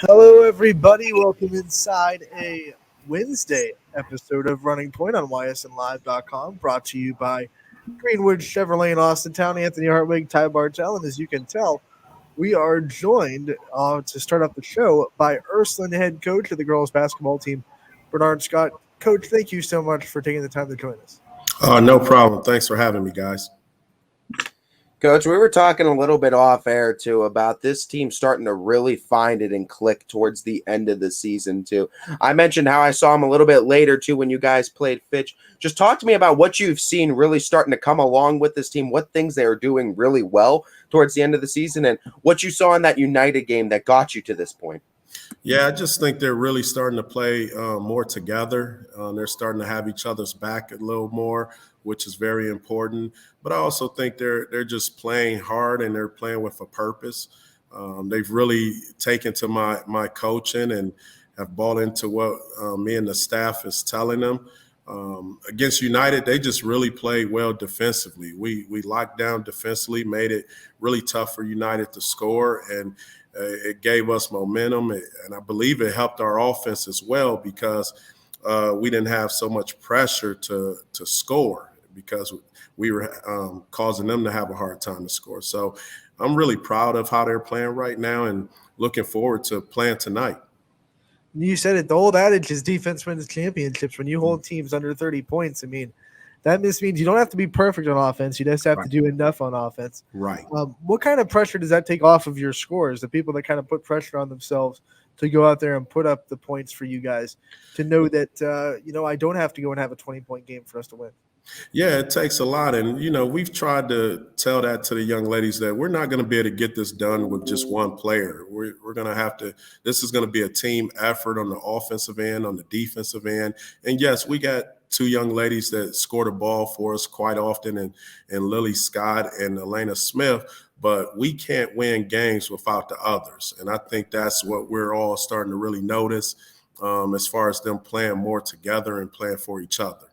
Hello, everybody. Welcome inside a Wednesday episode of Running Point on ysnlive.com, brought to you by Greenwood Chevrolet in Austintown, Anthony Hartwig, Ty Bartell. And as you can tell, we are joined to start off the show by Ursuline head coach of the girls basketball team, Bernard Scott. Coach, thank you so much for taking the time to join us. No problem. Thanks for having me, guys. Coach, we were talking a little bit off air too about this team starting to really find it and click towards the end of the season too. I mentioned how I saw them a little bit later too when you guys played Fitch. Just talk to me about what you've seen really starting to come along with this team, what things they are doing really well towards the end of the season, and what you saw in that United game that got you to this point. Yeah, I just think they're really starting to play more together. They're starting to have each other's back a little more, which is very important. But I also think they're just playing hard and they're playing with a purpose. They've really taken to my coaching and have bought into what me and the staff is telling them. Against United, they just really played well defensively. We locked down defensively, made it really tough for United to score, and it gave us momentum. And I believe it helped our offense as well because we didn't have so much pressure to score because we were causing them to have a hard time to score. So I'm really proud of how they're playing right now and looking forward to playing tonight. You said it. The old adage is defense wins championships. When you hold teams under 30 points, I mean, that just means you don't have to be perfect on offense. You just have to do enough on offense. Right. What kind of pressure does that take off of your scores? The people that kind of put pressure on themselves to go out there and put up the points for you guys, to know that, I don't have to go and have a 20-point game for us to win. Yeah, it takes a lot. And, we've tried to tell that to the young ladies that we're not going to be able to get this done with just one player. We're going to have to – this is going to be a team effort on the offensive end, on the defensive end. And, yes, we got two young ladies that score the ball for us quite often, and Lily Scott and Elena Smith, but we can't win games without the others. And I think that's what we're all starting to really notice as far as them playing more together and playing for each other.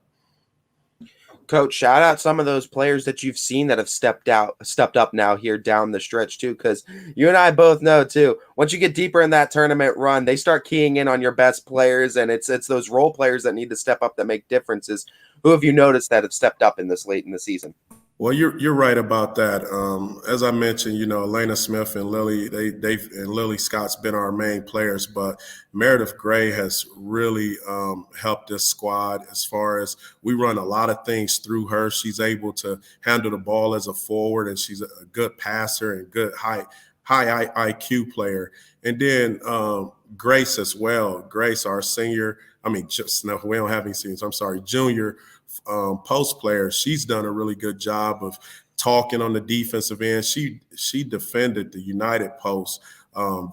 Coach, shout out some of those players that you've seen that have stepped up now here down the stretch too, because you and I both know too, once you get deeper in that tournament run, they start keying in on your best players, and it's those role players that need to step up that make differences. Who have you noticed that have stepped up in this late in the season? Well, you're right about that. As I mentioned, Elena Smith and Lily, Lily Scott's been our main players, but Meredith Gray has really helped this squad as far as we run a lot of things through her. She's able to handle the ball as a forward, and she's a good passer and good high IQ player. And then Grace as well. Grace, our senior. We don't have any seniors. I'm sorry, junior. Post player, she's done a really good job of talking on the defensive end. She defended the United post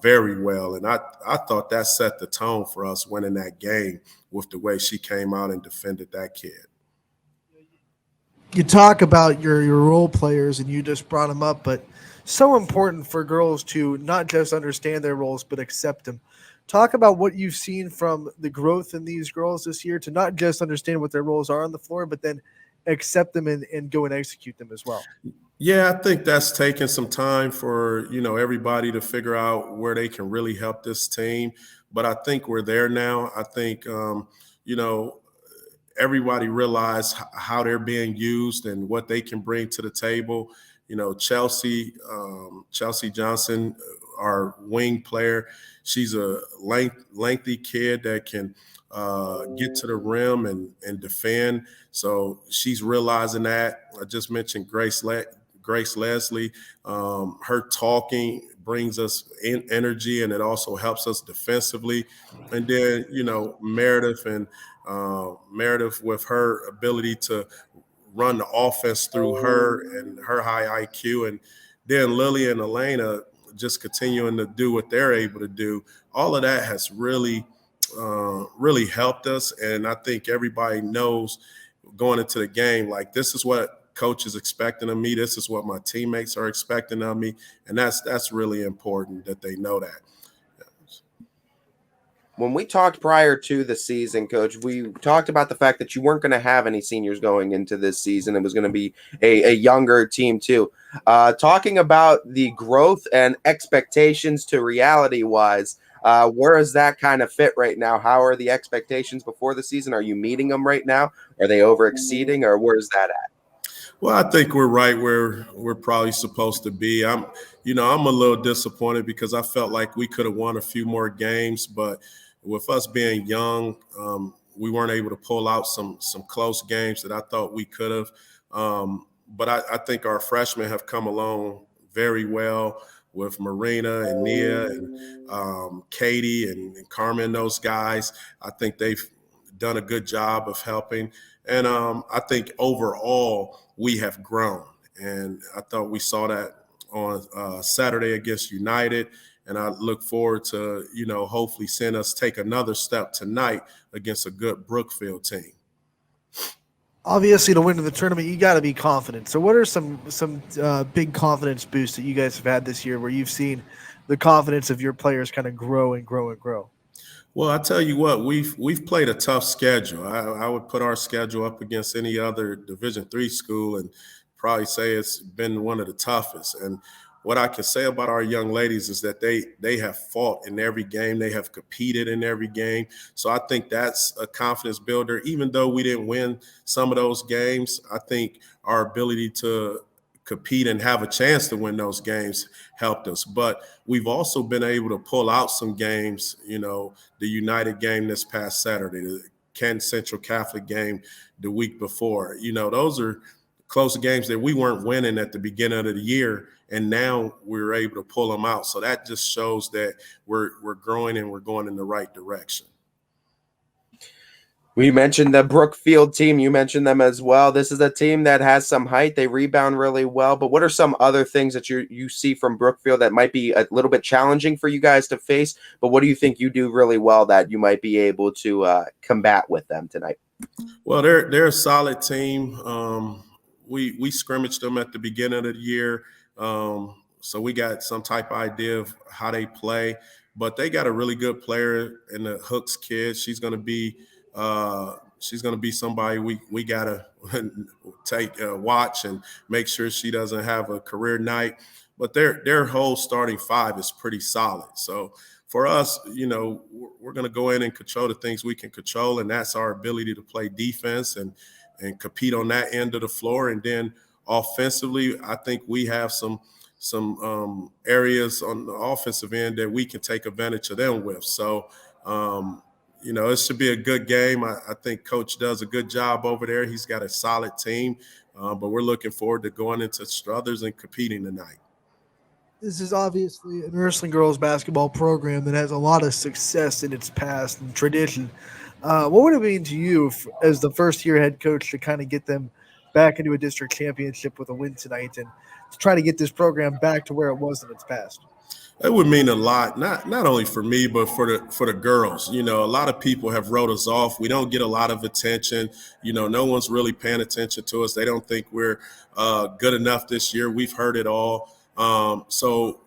very well, and I thought that set the tone for us winning that game with the way she came out and defended that kid. You talk about your role players, and you just brought them up, but so important for girls to not just understand their roles but accept them. Talk about what you've seen from the growth in these girls this year to not just understand what their roles are on the floor, but then accept them and go and execute them as well. Yeah, I think that's taken some time for, everybody to figure out where they can really help this team. But I think we're there now. I think, everybody realized how they're being used and what they can bring to the table. Chelsea Johnson, our wing player, she's a lengthy kid that can get to the rim and defend. So she's realizing that. I just mentioned Grace Leslie. Her talking brings us energy, and it also helps us defensively. And then, Meredith with her ability to run the offense through her and her high IQ. And then Lily and Elena just continuing to do what they're able to do. All of that has really helped us. And I think everybody knows going into the game, like, this is what coach is expecting of me. This is what my teammates are expecting of me. And that's really important that they know that. When we talked prior to the season, Coach, we talked about the fact that you weren't going to have any seniors going into this season. It was going to be a younger team too. Talking about the growth and expectations to reality-wise, Where is that kind of fit right now? How are the expectations before the season? Are you meeting them right now? Are they over exceeding, or where's that at? Well, I think we're right where we're probably supposed to be. I'm a little disappointed because I felt like we could have won a few more games, but with us being young, we weren't able to pull out some close games that I thought we could have. But I think our freshmen have come along very well with Marina and Nia and Katie and Carmen. Those guys, I think they've done a good job of helping. And I think overall we have grown. And I thought we saw that on Saturday against United. And I look forward to, hopefully seeing us take another step tonight against a good Brookfield team. Obviously, to win the tournament, you got to be confident. So, what are some big confidence boosts that you guys have had this year, where you've seen the confidence of your players kind of grow and grow and grow? Well, I tell you what, we've played a tough schedule. I would put our schedule up against any other Division III school and probably say it's been one of the toughest. And what I can say about our young ladies is that they have fought in every game. They have competed in every game. So I think that's a confidence builder. Even though we didn't win some of those games, I think our ability to compete and have a chance to win those games helped us. But we've also been able to pull out some games, the United game this past Saturday, the Kent Central Catholic game the week before. Those are close games that we weren't winning at the beginning of the year, and now we're able to pull them out. So that just shows that we're growing and we're going in the right direction. We mentioned the Brookfield team. You mentioned them as well. This is a team that has some height. They rebound really well. But what are some other things that you see from Brookfield that might be a little bit challenging for you guys to face? But what do you think you do really well that you might be able to combat with them tonight? Well, they're a solid team. We scrimmaged them at the beginning of the year, so we got some type of idea of how they play. But they got a really good player in the Hooks kid. She's going to be somebody we gotta watch and make sure she doesn't have a career night. But their whole starting five is pretty solid. So for us, we're going to go in and control the things we can control, and that's our ability to play defense and compete on that end of the floor. And then offensively, I think we have some areas on the offensive end that we can take advantage of them with. So. It should be a good game. I think Coach does a good job over there. He's got a solid team, but we're looking forward to going into Struthers and competing tonight. This is obviously an Ursuline girls basketball program that has a lot of success in its past and tradition. What would it mean to you as the first-year head coach to kind of get them back into a district championship with a win tonight and to try to get this program back to where it was in its past? It would mean a lot, not only for me, but for the girls. A lot of people have wrote us off. We don't get a lot of attention. No one's really paying attention to us. They don't think we're good enough this year. We've heard it all. So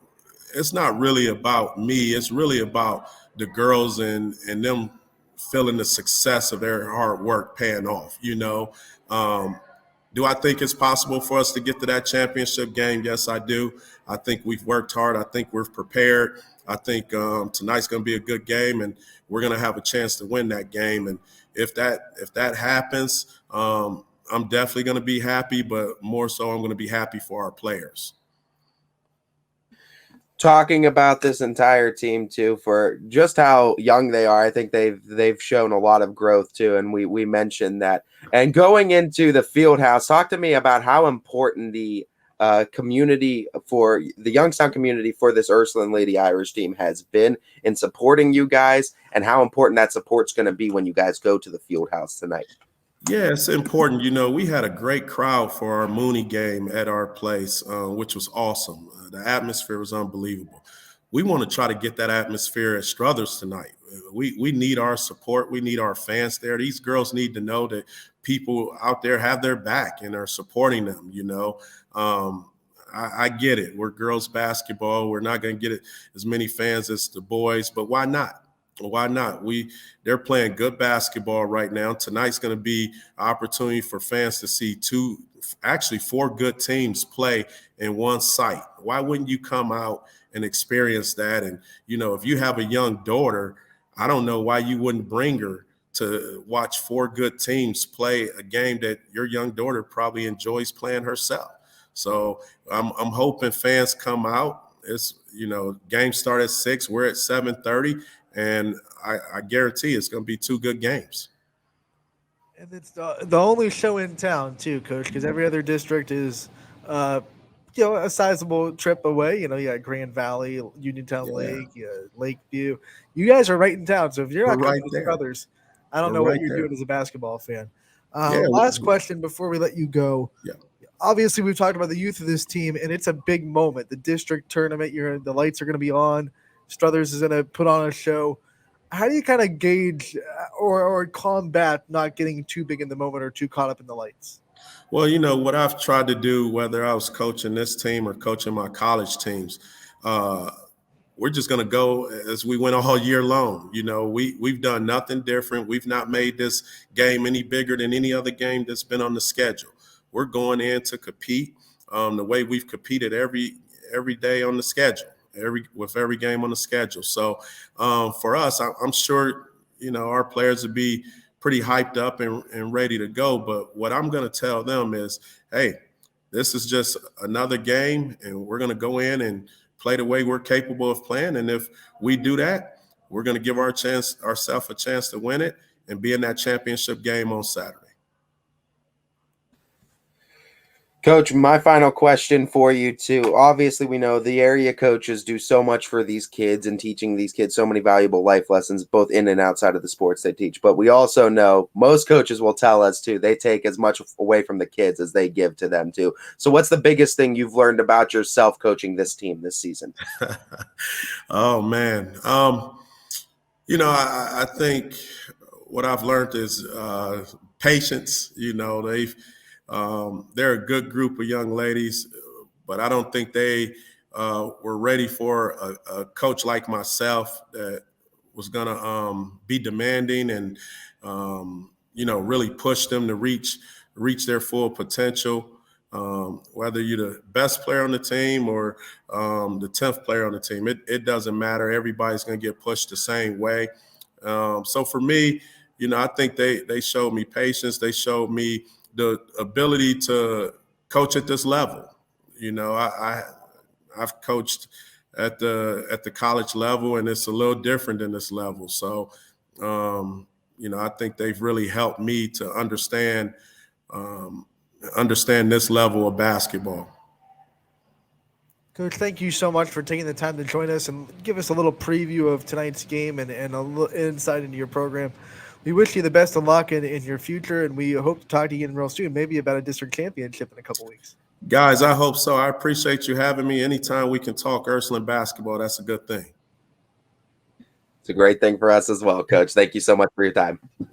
it's not really about me. It's really about the girls and them feeling the success of their hard work paying off. Do I think it's possible for us to get to that championship game? Yes, I do. I think we've worked hard. I think we're prepared. I think tonight's going to be a good game, and we're going to have a chance to win that game. And if that happens, I'm definitely going to be happy, but more so I'm going to be happy for our players. Talking about this entire team too, for just how young they are, I think they've shown a lot of growth too, and we mentioned that. And going into the field house, talk to me about how important the community for the Youngstown community for this Ursuline Lady Irish team has been in supporting you guys, and how important that support's going to be when you guys go to the field house tonight. Yeah, it's important. We had a great crowd for our Mooney game at our place, which was awesome. The atmosphere was unbelievable. We want to try to get that atmosphere at Struthers tonight. We need our support. We need our fans there. These girls need to know that people out there have their back and are supporting them. I get it. We're girls basketball. We're not going to get as many fans as the boys, but why not? Why not? They're playing good basketball right now. Tonight's going to be an opportunity for fans to see four good teams play in one site. Why wouldn't you come out and experience that? And, if you have a young daughter, I don't know why you wouldn't bring her to watch four good teams play a game that your young daughter probably enjoys playing herself. So I'm hoping fans come out. It's, games start at 6. We're at 7:30. And I guarantee it's going to be two good games. And it's the only show in town too, Coach, because every other district is, a sizable trip away. You got Grand Valley, Uniontown Lake, Lakeview. You guys are right in town, so if you're not coming to Struthers, I don't know what you're doing as a basketball fan. Last question before we let you go. Yeah. Obviously, we've talked about the youth of this team, and it's a big moment. The district tournament, the lights are going to be on. Struthers is going to put on a show. How do you kind of gauge or combat not getting too big in the moment or too caught up in the lights? Well, what I've tried to do, whether I was coaching this team or coaching my college teams, we're just going to go as we went all year long. We've done nothing different. We've not made this game any bigger than any other game that's been on the schedule. We're going in to compete the way we've competed every day on the schedule. With every game on the schedule. So for us, I'm sure, our players would be pretty hyped up and ready to go. But what I'm going to tell them is, hey, this is just another game, and we're going to go in and play the way we're capable of playing. And if we do that, we're going to give ourselves a chance to win it and be in that championship game on Saturday. Coach, my final question for you too. Obviously, we know the area coaches do so much for these kids and teaching these kids so many valuable life lessons, both in and outside of the sports they teach. But we also know most coaches will tell us too, they take as much away from the kids as they give to them too. So what's the biggest thing you've learned about yourself coaching this team this season? Oh, man. I think what I've learned is patience. They're a good group of young ladies, but I don't think they were ready for a coach like myself that was going to be demanding and, really push them to reach their full potential. Whether you're the best player on the team or the 10th player on the team, it doesn't matter. Everybody's going to get pushed the same way. So for me, I think they showed me patience. They showed me the ability to coach at this level. I've coached at the college level, and it's a little different than this level. So, I think they've really helped me to understand this level of basketball. Coach, thank you so much for taking the time to join us and give us a little preview of tonight's game and a little insight into your program. We wish you the best of luck in your future, and we hope to talk to you again real soon, maybe about a district championship in a couple weeks. Guys, I hope so. I appreciate you having me. Anytime we can talk Ursuline basketball, that's a good thing. It's a great thing for us as well, Coach. Thank you so much for your time.